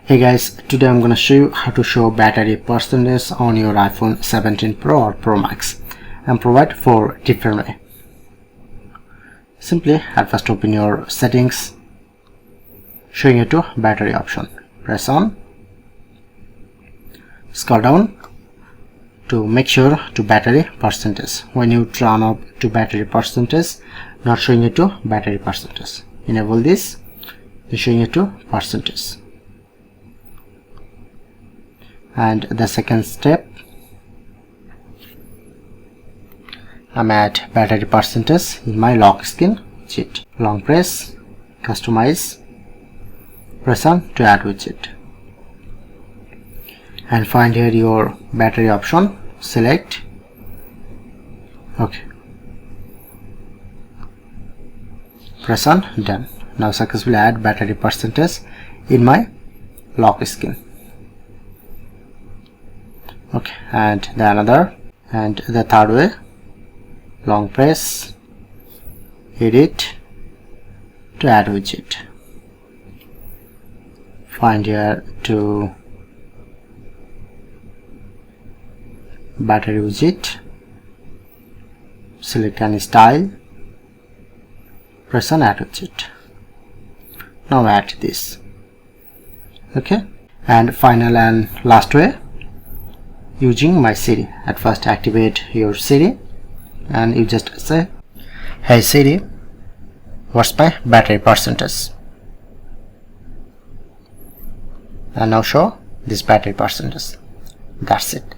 Hey guys, today I'm gonna show you how to show battery percentage on your iPhone 17 Pro or Pro Max and provide 4 different ways. Simply at first open your settings, showing you to battery option. Press on, scroll down to make sure to battery percentage. When you turn up to battery percentage, not showing you to battery percentage. Enable this, then showing you to percentage. And the second step, I'm at battery percentage in my lock screen widget. Long press, customize, press on to add widget, and find here your battery option. Select OK, press on done. Now successfully add battery percentage in my lock screen. Okay, and the third way, long press, edit to add widget. Find here to battery widget, select any style, press on add widget. Now add this. Okay, and final and last way, using my Siri. At first activate your Siri and you just say, hey Siri, what's my battery percentage? And now show this battery percentage. That's it.